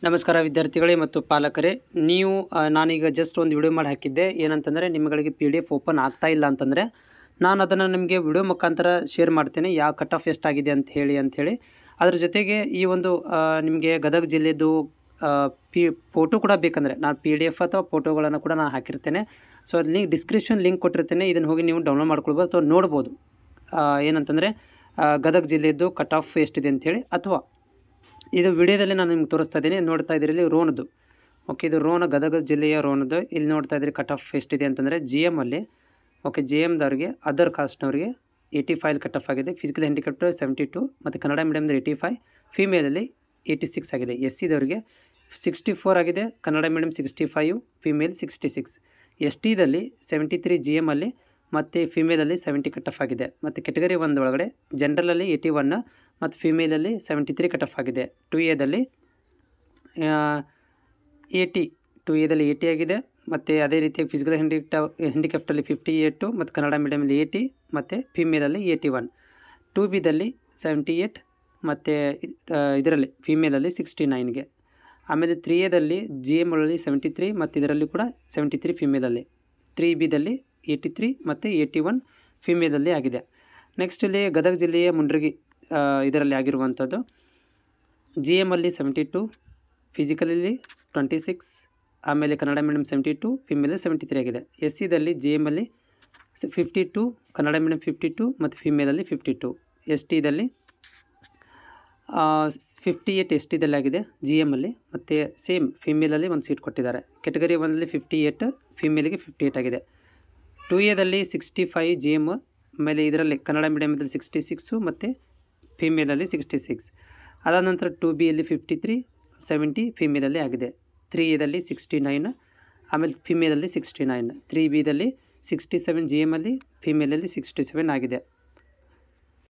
ನಮಸ್ಕಾರ ವಿದ್ಯಾರ್ಥಿಗಳೇ ಮತ್ತು ಪಾಲಕರೇ, ನೀವು ನಾನೀಗ ಜಸ್ಟ್ ಒಂದು ವಿಡಿಯೋ ಮಾಡಿ ಹಾಕಿದ್ದೆ. ಏನಂತಂದರೆ ನಿಮ್ಮಗಳಿಗೆ PDF ಓಪನ್ ಆಗ್ತಾ ಇಲ್ಲ ಅಂತಂದರೆ ನಾನು ಅದನ್ನು ನಿಮಗೆ ವಿಡಿಯೋ ಮುಖಾಂತರ ಶೇರ್ ಮಾಡ್ತೇನೆ, ಯಾವ ಕಟ್ ಆಫ್ ಎಷ್ಟಾಗಿದೆ ಅಂಥೇಳಿ. ಅದ್ರ ಜೊತೆಗೆ ಈ ಒಂದು ನಿಮಗೆ ಗದಗ ಜಿಲ್ಲೆದು ಫೋಟೋ ಕೂಡ ಬೇಕಂದರೆ ನಾನು PDF ಅಥವಾ ಫೋಟೋಗಳನ್ನು ಕೂಡ ನಾನು ಹಾಕಿರ್ತೇನೆ. ಸೊ ಅಲ್ಲಿ ಡಿಸ್ಕ್ರಿಪ್ಷನ್ ಲಿಂಕ್ ಕೊಟ್ಟಿರ್ತೇನೆ, ಇದನ್ನು ಹೋಗಿ ನೀವು ಡೌನ್ಲೋಡ್ ಮಾಡ್ಕೊಳ್ಬೋದು ಅಥವಾ ನೋಡ್ಬೋದು. ಏನಂತಂದರೆ ಗದಗ ಜಿಲ್ಲೆದು ಕಟ್ ಆಫ್ ಎಷ್ಟಿದೆ ಅಂಥೇಳಿ. ಅಥವಾ ಇದು ವಿಡಿಯೋದಲ್ಲಿ ನಾನು ನಿಮ್ಗೆ ತೋರಿಸ್ತಾ ಇದ್ದೀನಿ, ನೋಡ್ತಾ ಇದ್ದೀರಿ ರೋನದು. ಓಕೆ, ಇದು ರೋನ ಗದಗ ಜಿಲ್ಲೆಯ ರೋನದು. ಇಲ್ಲಿ ನೋಡ್ತಾ ಇದ್ದೀರಿ ಕಟ್ ಆಫ್ ಎಷ್ಟಿದೆ ಅಂತಂದರೆ GM ಅಲ್ಲಿ. ಓಕೆ, GMದವ್ರಿಗೆ ಅದರ್ ಕಾಸ್ಟ್ನವ್ರಿಗೆ 85 ಕಟ್ ಆಫ್ ಆಗಿದೆ. ಫಿಸಿಕಲ್ ಹ್ಯಾಂಡಿಕ್ಯಾಪ್ಟ್ 72 ಮತ್ತು ಕನ್ನಡ ಮೀಡಿಯಮ್ದು 85, ಫೀಮೇಲಲ್ಲಿ 86 ಆಗಿದೆ. SCದವ್ರಿಗೆ 64 ಆಗಿದೆ, ಕನ್ನಡ ಮೀಡಿಯಮ್ 65, ಫೀಮೇಲ್ 66. STದಲ್ಲಿ 73 GM ಅಲ್ಲಿ ಮತ್ತು ಫೀಮೇಲಲ್ಲಿ 70 ಕಟ್ ಆಫ್ ಆಗಿದೆ. ಮತ್ತು ಕೆಟಗರಿ 1 ಒಳಗಡೆ ಜನರಲಲ್ಲಿ 81 ಮತ್ತು ಫೀಮೇಲಲ್ಲಿ 73 ಕಟ್ ಆಫ್ ಆಗಿದೆ. 2Aದಲ್ಲಿ 80, 2Aದಲ್ಲಿ 80 ಆಗಿದೆ. ಮತ್ತು ಅದೇ ರೀತಿಯಾಗಿ ಫಿಸಿಕಲ್ ಹ್ಯಾಂಡಿಕ್ಯಾಪ್ಟಲ್ಲಿ 58 ಮತ್ತು ಕನ್ನಡ ಮೀಡಿಯಮಲ್ಲಿ 80 ಮತ್ತು ಫೀಮೇಲಲ್ಲಿ 81. 2Bದಲ್ಲಿ 78 ಮತ್ತು ಇದರಲ್ಲಿ ಫೀಮೇಲಲ್ಲಿ 69ಗೆ. ಆಮೇಲೆ 3Aದಲ್ಲಿ GM ಒಳಗೆ 73 ಮತ್ತು ಇದರಲ್ಲಿ ಕೂಡ 73 ಫೀಮೇಲಲ್ಲಿ. 3Bದಲ್ಲಿ 83 ಮತ್ತು 81 ಫೀಮೇಲಲ್ಲಿ ಆಗಿದೆ. ನೆಕ್ಸ್ಟ್ ಇಲ್ಲಿ ಗದಗ ಜಿಲ್ಲೆಯ ಮುಂಡ್ರಗಿ ಇದರಲ್ಲಿ ಆಗಿರುವಂಥದ್ದು. GM ಅಲ್ಲಿ 72, ಫಿಸಿಕಲಲ್ಲಿ 26, ಆಮೇಲೆ ಕನ್ನಡ ಮೀಡಿಯಮ್ 72, ಫೀಮೇಲಲ್ಲಿ 73 ಆಗಿದೆ. SCದಲ್ಲಿ GM ಅಲ್ಲಿ 52, ಕನ್ನಡ ಮೀಡಿಯಮ್ 52 ಮತ್ತು ಫೀಮೇಲಲ್ಲಿ 52. STದಲ್ಲಿ 58 STದಲ್ಲಿ ಆಗಿದೆ GM ಅಲ್ಲಿ. ಮತ್ತು ಸೇಮ್ ಫೀಮೇಲಲ್ಲಿ ಒಂದು ಸೀಟ್ ಕೊಟ್ಟಿದ್ದಾರೆ. ಕೆಟಗರಿ 1ಅಲ್ಲಿ 58, ಫೀಮೇಲಿಗೆ 58 ಆಗಿದೆ. 2Aದಲ್ಲಿ 65 GM, ಆಮೇಲೆ ಇದರಲ್ಲಿ ಕನ್ನಡ ಮೀಡಿಯಮಲ್ಲಿ 66 ಮತ್ತು ಫೀಮೇಲಲ್ಲಿ 66. ಅದಾದ ನಂತರ 2Bಯಲ್ಲಿ 53, 70 ಫೀಮೇಲಲ್ಲಿ ಆಗಿದೆ. 3Aದಲ್ಲಿ 69, ಆಮೇಲೆ ಫೀಮೇಲಲ್ಲಿ 69. 3Bದಲ್ಲಿ 67 GM ಅಲ್ಲಿ, ಫೀಮೇಲಲ್ಲಿ 67 ಆಗಿದೆ.